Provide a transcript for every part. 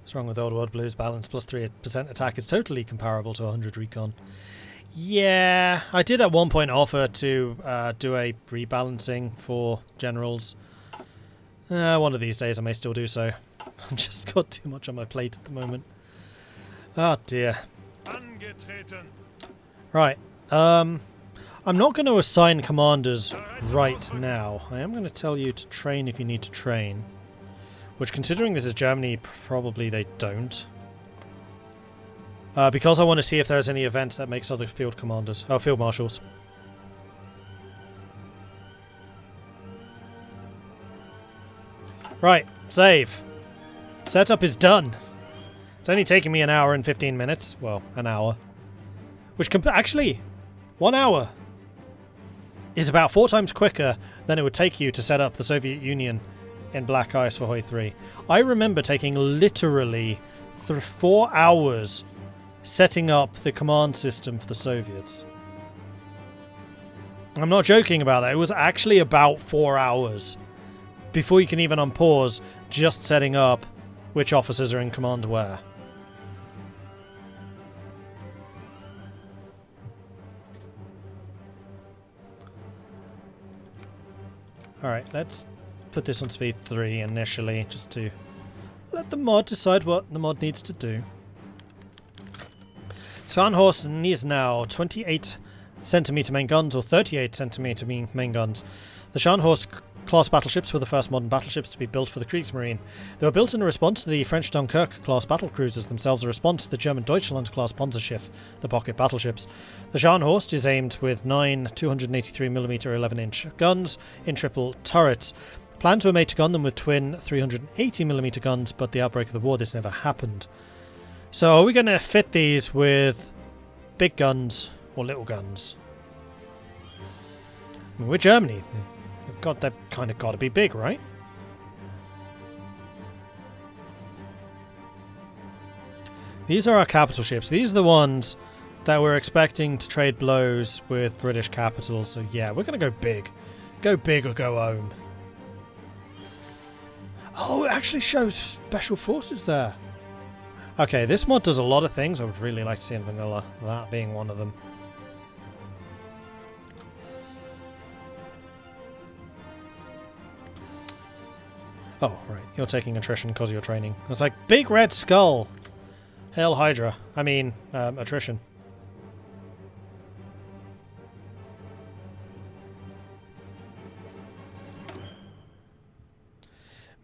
What's wrong with Old World Blues? Balance plus 3% attack is totally comparable to 100 recon. Yeah, I did at one point offer to do a rebalancing for generals. One of these days I may still do so. I've just got too much on my plate at the moment. Oh dear. Right. I'm not going to assign commanders right now. I am going to tell you to train if you need to train. Which, considering this is Germany, probably they don't. Because I want to see if there's any events that makes other field commanders. Oh, field marshals. Right, save. Setup is done. It's only taking me an hour and 15 minutes. Well, an hour. Which actually, 1 hour is about 4 times quicker than it would take you to set up the Soviet Union in Black Ice for Hoi 3. I remember taking literally 4 hours setting up the command system for the Soviets. I'm not joking about that. It was actually about 4 hours before you can even unpause just setting up which officers are in command where. Alright, let's put this on speed 3 initially, just to let the mod decide what the mod needs to do. Scharnhorst is now 28cm main guns or 38cm main guns. The Scharnhorst class battleships were the first modern battleships to be built for the Kriegsmarine. They were built in a response to the French Dunkirk class battlecruisers themselves, a response to the German Deutschland class Panzerschiff, the pocket battleships. The Scharnhorst is aimed with 9 283mm 11-inch guns in triple turrets. Plans were made to gun them with twin 380mm guns, but the outbreak of the war, this never happened. So are we going to fit these with big guns or little guns? I mean, we're Germany. They've kind of got to be big, right? These are our capital ships. These are the ones that we're expecting to trade blows with British capitals. So yeah, we're going to go big. Go big or go home. Oh, it actually shows special forces there. Okay, this mod does a lot of things I would really like to see in vanilla, that being one of them. Oh, right, you're taking attrition because you're training. It's like, big red skull! Hail Hydra. I mean, attrition.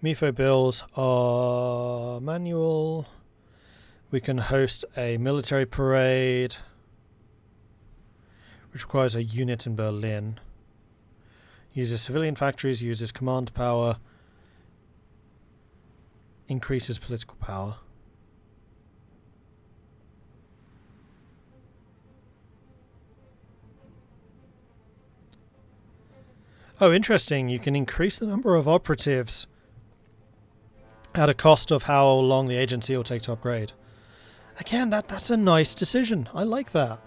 MIFO bills are manual. We can host a military parade, which requires a unit in Berlin. Uses civilian factories, uses command power, increases political power. Oh, interesting. You can increase the number of operatives at a cost of how long the agency will take to upgrade. Again, that's a nice decision. I like that.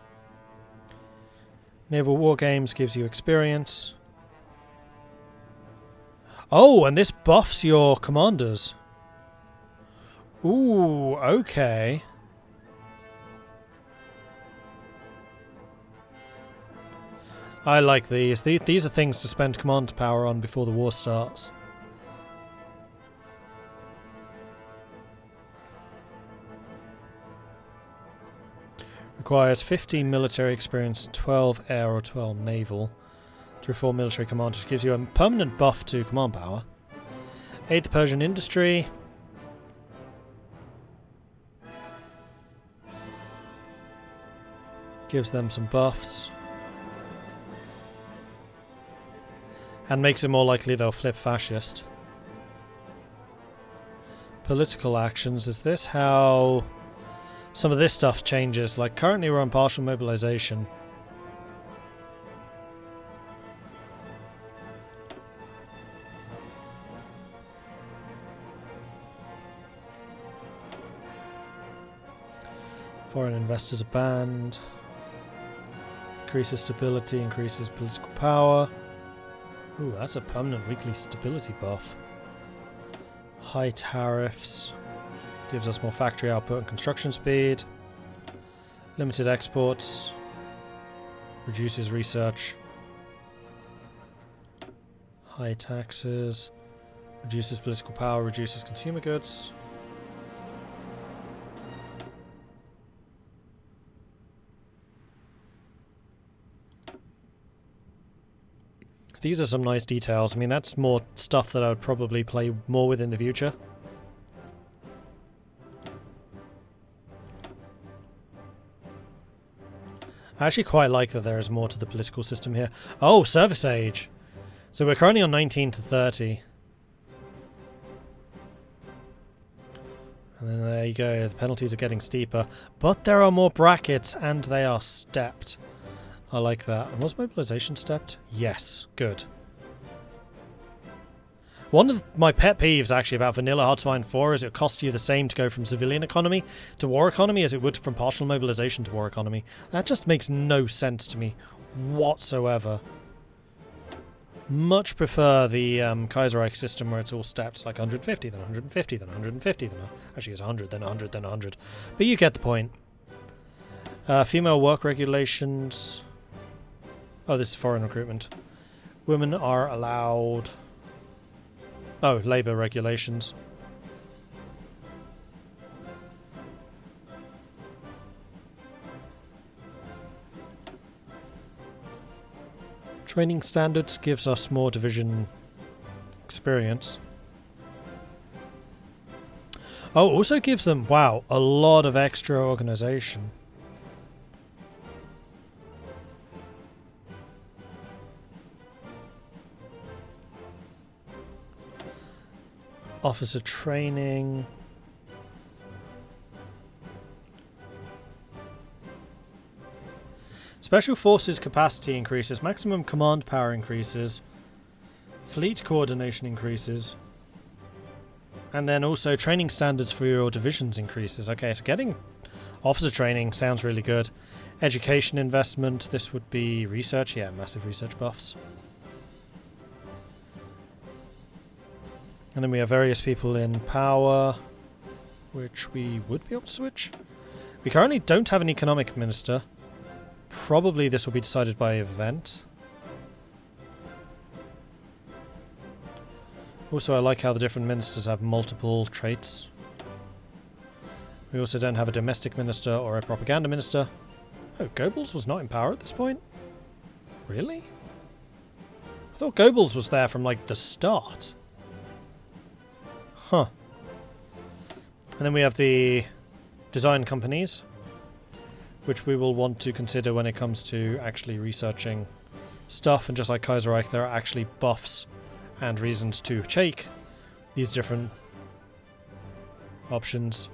Naval War Games gives you experience. Oh, and this buffs your commanders. Ooh, okay. I like these. These are things to spend command power on before the war starts. Requires 15 military experience, 12 air or 12 naval to reform military commanders. Gives you a permanent buff to command power. Aid the Persian industry. Gives them some buffs. And makes it more likely they'll flip fascist. Political actions. Is this how some of this stuff changes? Like, currently we're on partial mobilization. Foreign investors are banned. Increases stability, increases political power. Ooh, that's a permanent weekly stability buff. High tariffs. Gives us more factory output and construction speed. Limited exports. Reduces research. High taxes. Reduces political power, reduces consumer goods. These are some nice details. I mean, that's more stuff that I would probably play more with in the future. I actually quite like that there is more to the political system here. Oh, service age! So we're currently on 19 to 30. And then there you go, the penalties are getting steeper. But there are more brackets, and they are stepped. I like that. And was mobilization stepped? Yes. Good. One of my pet peeves, actually, about vanilla Hard to Find 4 is it costs you the same to go from civilian economy to war economy as it would from partial mobilization to war economy. That just makes no sense to me whatsoever. Much prefer the Kaiserreich system where it's all steps, like 150, then 150, then 150, then actually it's 100, then 100, then 100. But you get the point. Female work regulations. Oh, this is foreign recruitment. Women are allowed... Oh, labour regulations. Training standards gives us more division experience. Oh, also gives them, wow, a lot of extra organisation. Officer training. Special forces capacity increases, maximum command power increases, fleet coordination increases, and then also training standards for your divisions increases. Okay, so getting officer training sounds really good. Education investment, this would be research, yeah, massive research buffs. And then we have various people in power, which we would be able to switch. We currently don't have an economic minister. Probably this will be decided by event. Also, I like how the different ministers have multiple traits. We also don't have a domestic minister or a propaganda minister. Oh, Goebbels was not in power at this point? Really? I thought Goebbels was there from, like, the start. Huh. And then we have the design companies, which we will want to consider when it comes to actually researching stuff. And just like Kaiserreich, there are actually buffs and reasons to take these different options.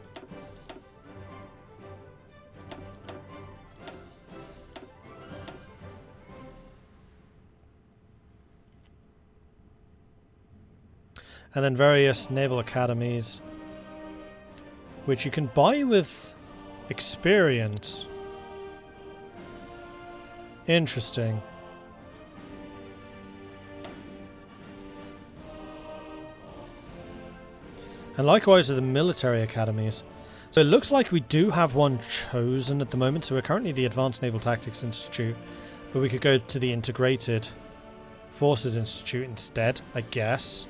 And then various naval academies, which you can buy with experience. Interesting. And likewise with the military academies. So it looks like we do have one chosen at the moment. So we're currently the Advanced Naval Tactics Institute, but we could go to the Integrated Forces Institute instead, I guess.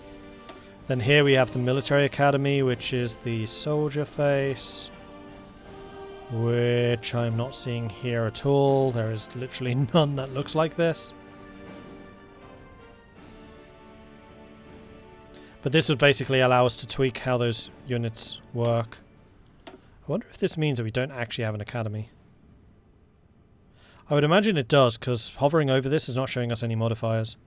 Then here we have the Military Academy, which is the soldier face, which I'm not seeing here at all. There is literally none that looks like this. But this would basically allow us to tweak how those units work. I wonder if this means that we don't actually have an academy. I would imagine it does, because hovering over this is not showing us any modifiers.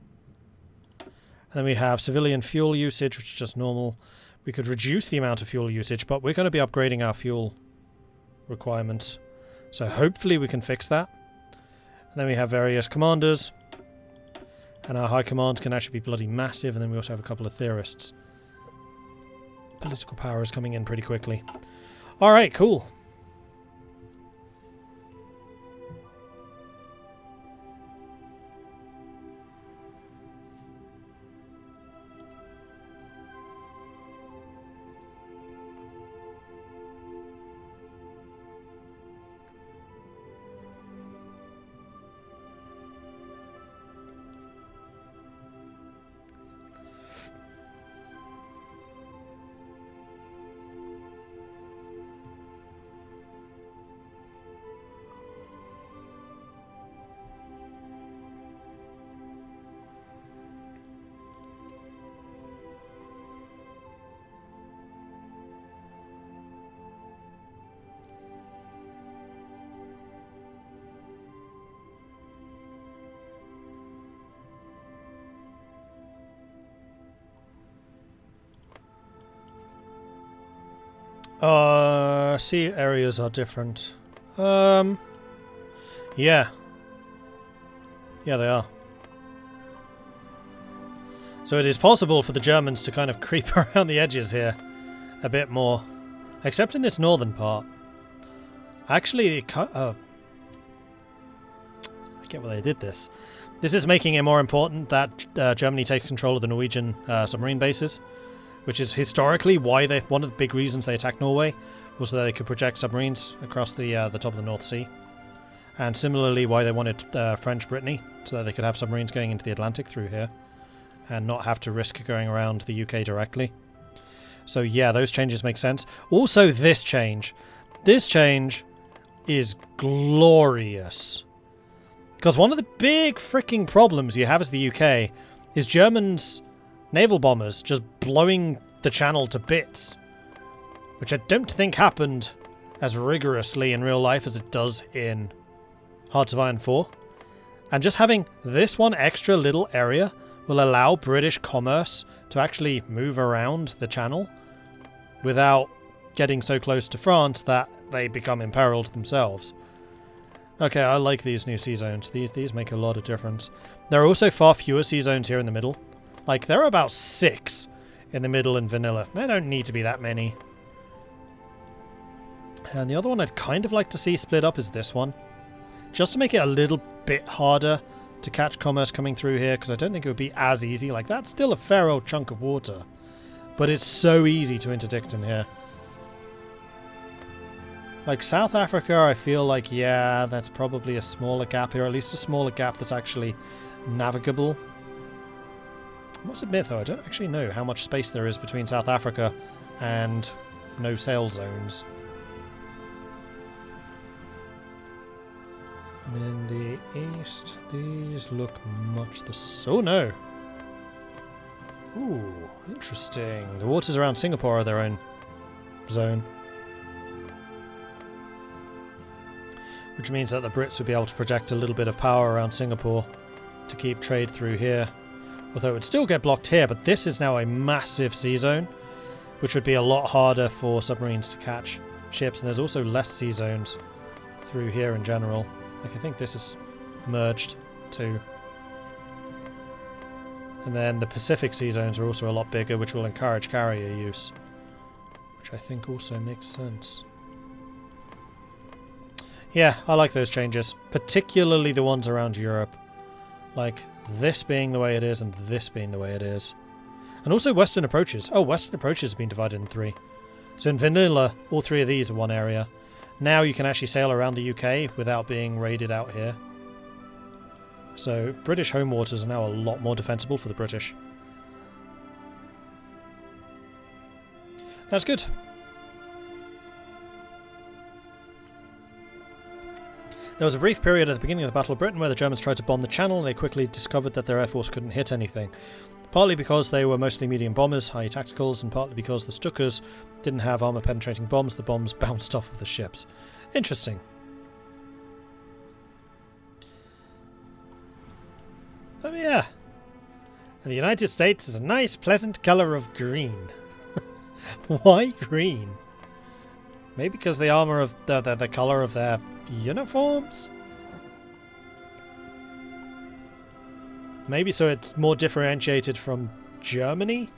And then we have civilian fuel usage, which is just normal. We could reduce the amount of fuel usage, but we're going to be upgrading our fuel requirements. So hopefully we can fix that. And then we have various commanders. And our high command can actually be bloody massive. And then we also have a couple of theorists. Political power is coming in pretty quickly. Alright, cool. Sea areas are different. Yeah. Yeah, they are. So it is possible for the Germans to kind of creep around the edges here a bit more. Except in this northern part. Actually, I get why they did this. This is making it more important that Germany takes control of the Norwegian submarine bases, which is historically why one of the big reasons they attacked Norway was so that they could project submarines across the top of the North Sea. And similarly why they wanted French Brittany, so that they could have submarines going into the Atlantic through here and not have to risk going around the UK directly. So yeah, those changes make sense. Also this change. This change is glorious. Because one of the big freaking problems you have as the UK is Germans' naval bombers just blowing the channel to bits. Which I don't think happened as rigorously in real life as it does in Hearts of Iron 4. And just having this one extra little area will allow British commerce to actually move around the channel without getting so close to France that they become imperiled themselves. Okay, I like these new sea zones. These make a lot of difference. There are also far fewer sea zones here in the middle. Like, there are about 6 in the middle in vanilla. There don't need to be that many. And the other one I'd kind of like to see split up is this one. Just to make it a little bit harder to catch commerce coming through here, because I don't think it would be as easy. Like, that's still a fair old chunk of water. But it's so easy to interdict in here. Like, South Africa, I feel like, yeah, that's probably a smaller gap here. At least a smaller gap that's actually navigable. I must admit, though, I don't actually know how much space there is between South Africa and no sail zones. And in the east, these look much the same. Oh, no! Ooh, interesting. The waters around Singapore are their own zone. Which means that the Brits would be able to project a little bit of power around Singapore to keep trade through here. Although it would still get blocked here, but this is now a massive sea zone, which would be a lot harder for submarines to catch ships. And there's also less sea zones through here in general. Like, I think this is merged too. And then the Pacific sea zones are also a lot bigger, which will encourage carrier use. Which I think also makes sense. Yeah, I like those changes. Particularly the ones around Europe. Like, this being the way it is and this being the way it is. And also Western approaches. Oh, Western approaches have been divided in 3. So in vanilla, all 3 of these are one area. Now you can actually sail around the UK without being raided out here. So British home waters are now a lot more defensible for the British. That's good. There was a brief period at the beginning of the Battle of Britain where the Germans tried to bomb the Channel and they quickly discovered that their air force couldn't hit anything. Partly because they were mostly medium bombers, high tacticals, and partly because the Stukas didn't have armour-penetrating bombs. The bombs bounced off of the ships. Interesting. Oh yeah. And the United States is a nice, pleasant colour of green. Why green? Maybe because the armour of the colour of their uniforms? Maybe so it's more differentiated from Germany?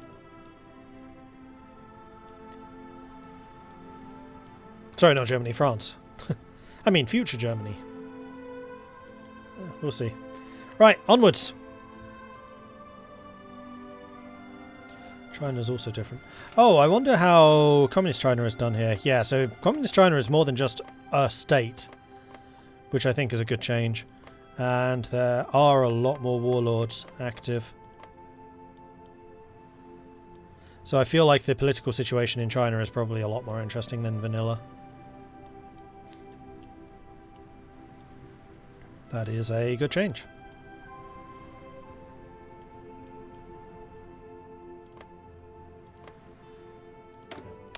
Sorry, not Germany, France. I mean, future Germany. We'll see. Right, onwards. China's also different. Oh, I wonder how Communist China is done here. Yeah, so Communist China is more than just a state, which I think is a good change. And there are a lot more warlords active. So I feel like the political situation in China is probably a lot more interesting than vanilla. That is a good change.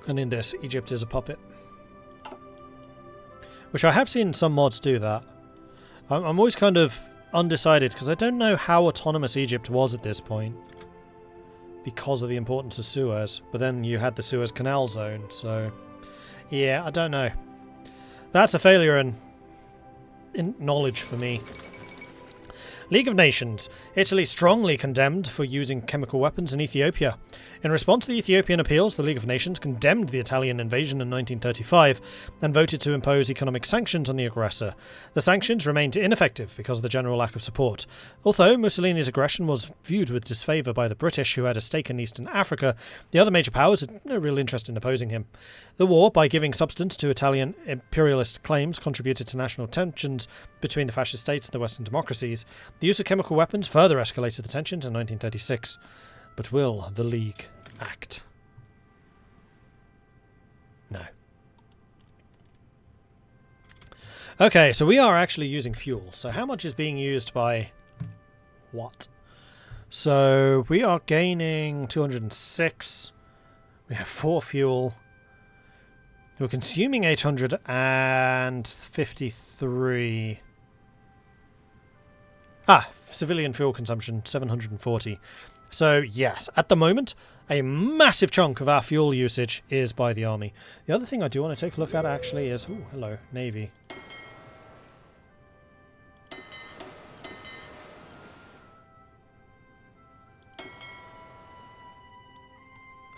And in this, Egypt is a puppet. Which I have seen some mods do that. I'm always kind of undecided because I don't know how autonomous Egypt was at this point. Because of the importance of Suez. But then you had the Suez Canal zone, so Yeah, I don't know. That's a failure in knowledge for me. League of Nations. Italy strongly condemned for using chemical weapons in Ethiopia. In response to the Ethiopian appeals, the League of Nations condemned the Italian invasion in 1935 and voted to impose economic sanctions on the aggressor. The sanctions remained ineffective because of the general lack of support. Although Mussolini's aggression was viewed with disfavour by the British, who had a stake in Eastern Africa, the other major powers had no real interest in opposing him. The war, by giving substance to Italian imperialist claims, contributed to national tensions between the fascist states and the Western democracies. The use of chemical weapons further escalated the tensions in 1936. But will the League act? No. Okay, so we are actually using fuel. So how much is being used by what? So we are gaining 206. We have 4 fuel. We're consuming 853. Civilian fuel consumption, 740. So, yes, at the moment, a massive chunk of our fuel usage is by the army. The other thing I do want to take a look at, actually, is... Oh, hello, Navy.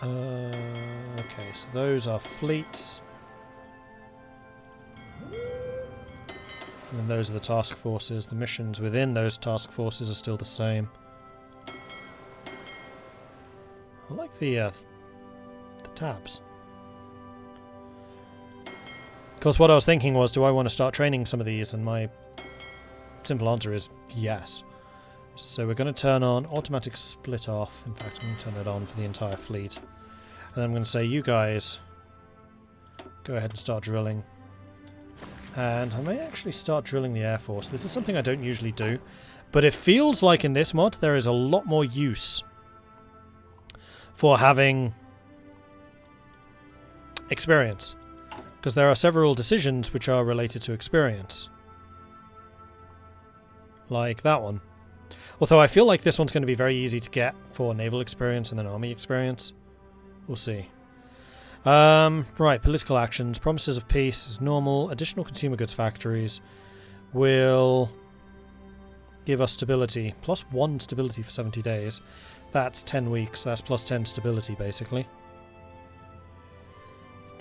Okay, so those are fleets. And then those are the task forces. The missions within those task forces are still the same. I like the tabs. Of course, what I was thinking was, do I want to start training some of these? And my simple answer is yes. So we're going to turn on automatic split off. In fact, I'm going to turn it on for the entire fleet. And then I'm going to say, you guys, go ahead and start drilling. And I may actually start drilling the Air Force. This is something I don't usually do, but it feels like in this mod there is a lot more use for having experience, because there are several decisions which are related to experience. Like that one. Although I feel like this one's going to be very easy to get for naval experience and then army experience. We'll see. Right, political actions. Promises of peace is normal. Additional consumer goods factories will give us stability. +1 stability for 70 days. That's 10 weeks. That's +10 stability, basically.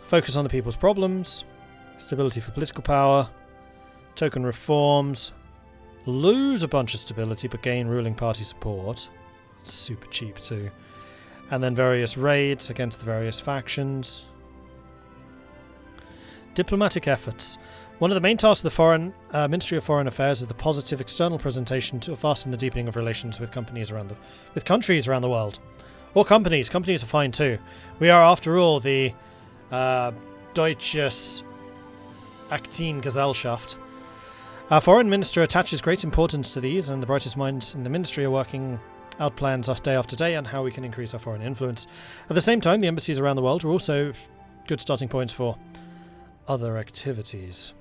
Focus on the people's problems. Stability for political power. Token reforms. Lose a bunch of stability, but gain ruling party support. Super cheap, too. And then various raids against the various factions. Diplomatic efforts. One of the main tasks of the Ministry of Foreign Affairs is the positive external presentation to us in the deepening of relations with countries around the world. Or companies. Companies are fine too. We are, after all, the Deutsches Aktiengesellschaft. Our foreign minister attaches great importance to these, and the brightest minds in the ministry are working out plans day after day on how we can increase our foreign influence. At the same time, the embassies around the world are also good starting points for other activities.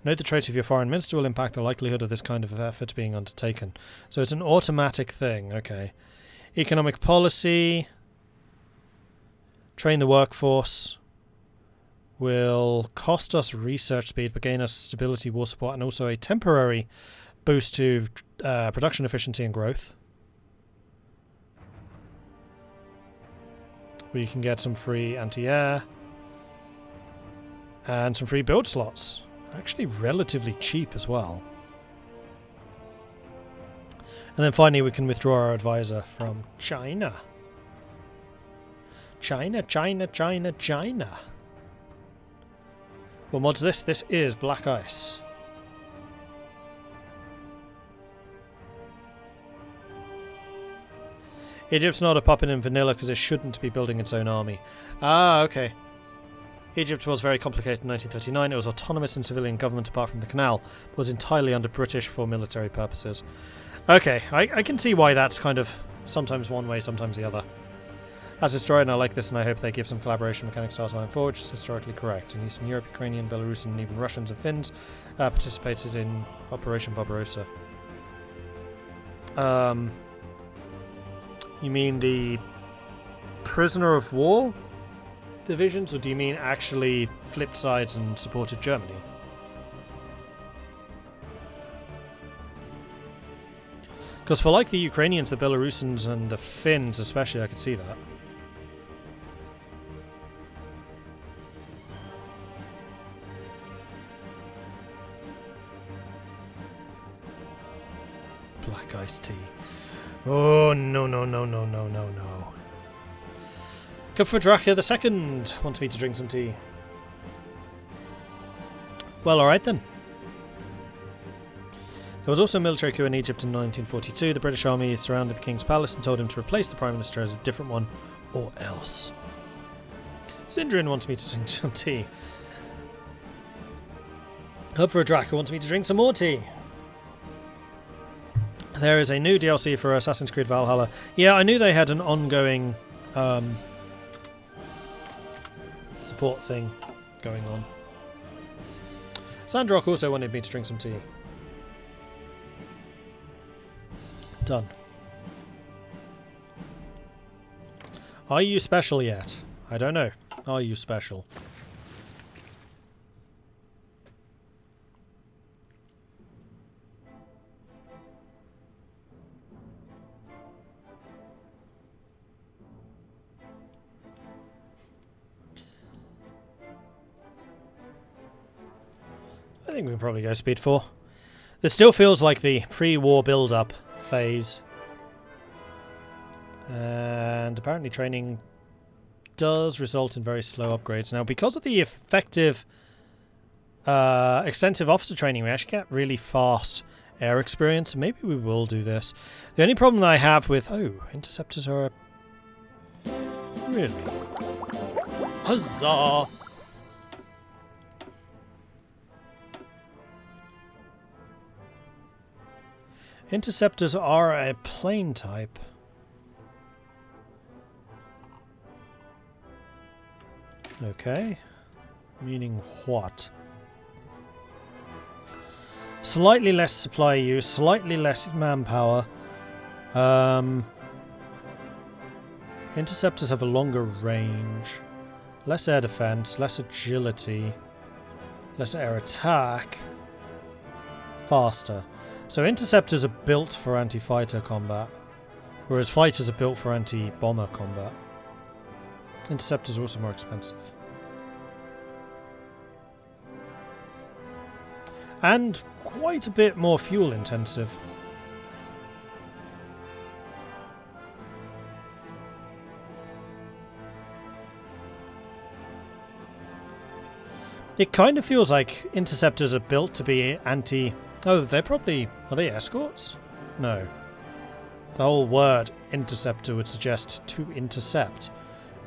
Note the trait of your foreign minister will impact the likelihood of this kind of effort being undertaken. So it's an automatic thing, okay. Economic policy. Train the workforce. Will cost us research speed but gain us stability, war support, and also a temporary boost to production efficiency and growth. We can get some free anti-air and some free build slots. Actually relatively cheap as well. And then finally we can withdraw our advisor from China. China, China, China, China. What mod's this? This is Black Ice. Egypt's not a puppet in vanilla because it shouldn't be building its own army. Ah, okay. Egypt was very complicated in 1939. It was autonomous in civilian government apart from the canal, but was entirely under British for military purposes. Okay, I can see why that's kind of sometimes one way, sometimes the other. As a historian, I like this, and I hope they give some collaboration mechanics styles going forward, which is historically correct. In Eastern Europe, Ukrainian, Belarusian, and even Russians and Finns participated in Operation Barbarossa. You mean the prisoner of war divisions, or do you mean actually flipped sides and supported Germany? Because for like the Ukrainians, the Belarusians and the Finns especially, I could see that. Black iced tea. Oh, no, no, no, no, no, no, no. Kupferdrache the Second wants me to drink some tea. Well, alright then. There was also a military coup in Egypt in 1942. The British army surrounded the king's palace and told him to replace the prime minister as a different one, or else. Sindrin wants me to drink some tea. Kupferdrache wants me to drink some more tea. There is a new DLC for Assassin's Creed Valhalla. Yeah, I knew they had an ongoing support thing going on. Sandrock also wanted me to drink some tea. Done. Are you special yet? I don't know. Are you special? I think we can probably go speed 4. This still feels like the pre-war build-up phase. And apparently training does result in very slow upgrades. Now, because of the effective extensive officer training, we actually get really fast air experience. Maybe we will do this. The only problem that I have with... Oh, interceptors are... Really? Huzzah! Interceptors are a plane type. Okay. Meaning what? Slightly less supply use, slightly less manpower. Interceptors have a longer range. Less air defense, less agility, less air attack. Faster. So interceptors are built for anti-fighter combat, whereas fighters are built for anti-bomber combat. Interceptors are also more expensive. And quite a bit more fuel intensive. It kind of feels like interceptors are built to be anti... Oh, they're probably... Are they escorts? No. The whole word interceptor would suggest to intercept.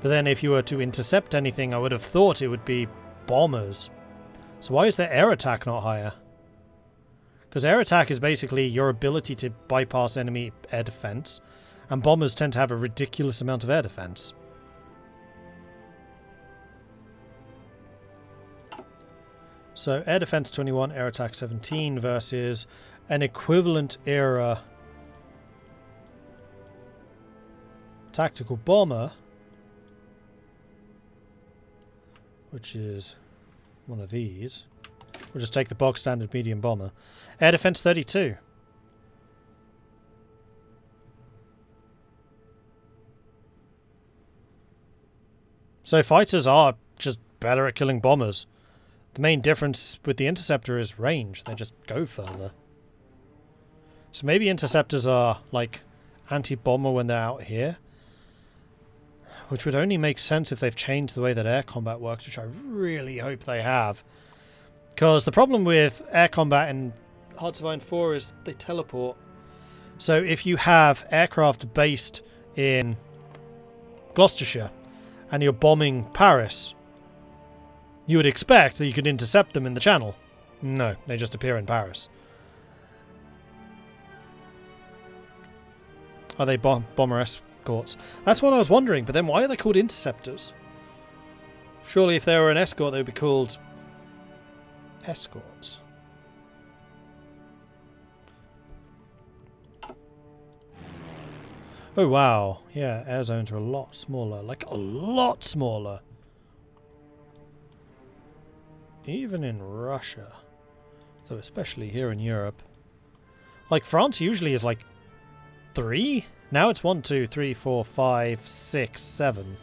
But then if you were to intercept anything, I would have thought it would be bombers. So why is their air attack not higher? Because air attack is basically your ability to bypass enemy air defense, and bombers tend to have a ridiculous amount of air defense. So air defense 21, air attack 17 versus an equivalent era tactical bomber, which is one of these. We'll just take the bog standard medium bomber. Air defense 32. So fighters are just better at killing bombers. The main difference with the interceptor is range. They just go further. So maybe interceptors are like anti-bomber when they're out here. Which would only make sense if they've changed the way that air combat works, which I really hope they have. Because the problem with air combat in Hearts of Iron 4 is they teleport. So if you have aircraft based in Gloucestershire and you're bombing Paris, you would expect that you could intercept them in the channel. No, they just appear in Paris. Are they bomber escorts? That's what I was wondering, but then why are they called interceptors? Surely if they were an escort, they would be called escorts. Oh wow, yeah, air zones are a lot smaller, like a lot smaller. Even in Russia, though especially here in Europe. Like France usually is like 3? Now it's 1, 2, 3, 4, 5, 6, 7.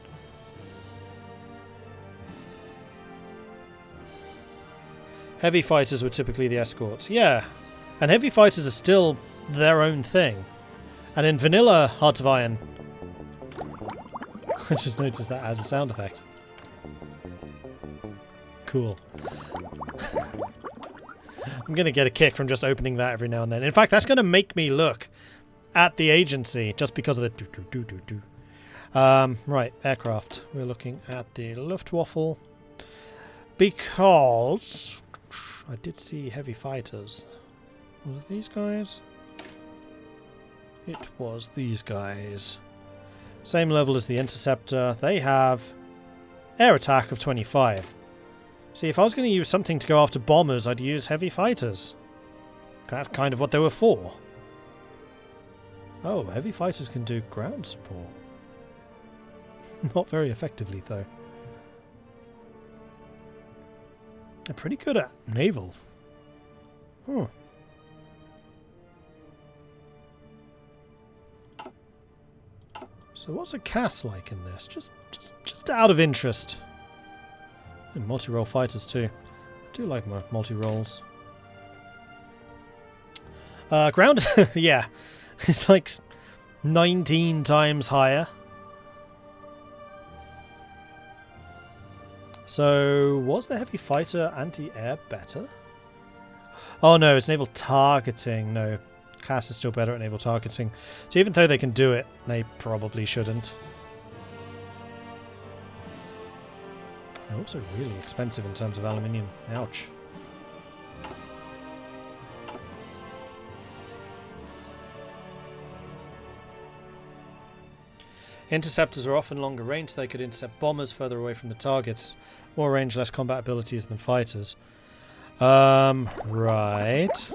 Heavy fighters were typically the escorts. Yeah, and heavy fighters are still their own thing. And in vanilla Hearts of Iron, I just noticed that as a sound effect. Cool. I'm going to get a kick from just opening that every now and then. In fact, that's going to make me look at the agency just because of the do-do-do-do-do. Right, aircraft. We're looking at the Luftwaffe because I did see heavy fighters. Was it these guys? It was these guys. Same level as the Interceptor. They have air attack of 25. See, if I was going to use something to go after bombers, I'd use heavy fighters. That's kind of what they were for. Oh, heavy fighters can do ground support. Not very effectively, though. They're pretty good at naval. Hmm. So what's a CAS like in this? Just out of interest. And multi-role fighters too. I do like my multi-roles. Ground, yeah, it's like 19 times higher. So was the heavy fighter anti-air better? Oh no, it's naval targeting. No, CAS is still better at naval targeting. So even though they can do it, they probably shouldn't. They're also really expensive in terms of aluminium. Ouch. Interceptors are often longer range, so they could intercept bombers further away from the targets. More range, less combat abilities than fighters. Right.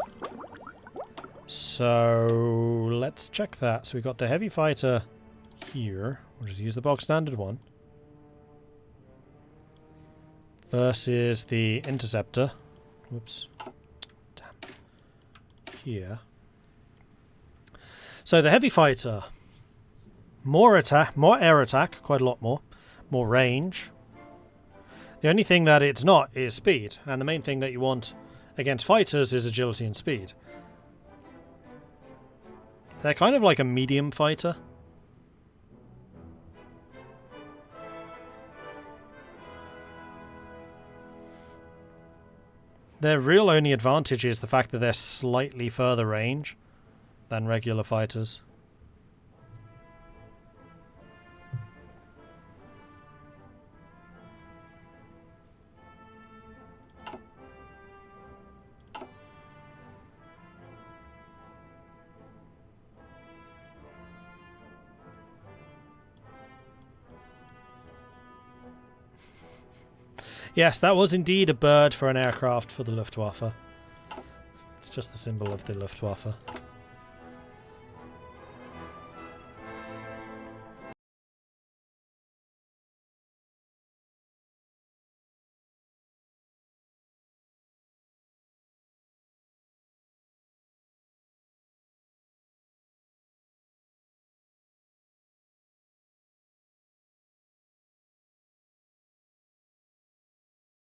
So let's check that. So we've got the heavy fighter here. We'll just use the bog standard one. Versus the Interceptor. Whoops. Damn. Here. So the heavy fighter. More attack, more air attack, quite a lot more. More range. The only thing that it's not is speed. And the main thing that you want against fighters is agility and speed. They're kind of like a medium fighter. Their real only advantage is the fact that they're slightly further range than regular fighters. Yes, that was indeed a bird for an aircraft for the Luftwaffe. It's just the symbol of the Luftwaffe.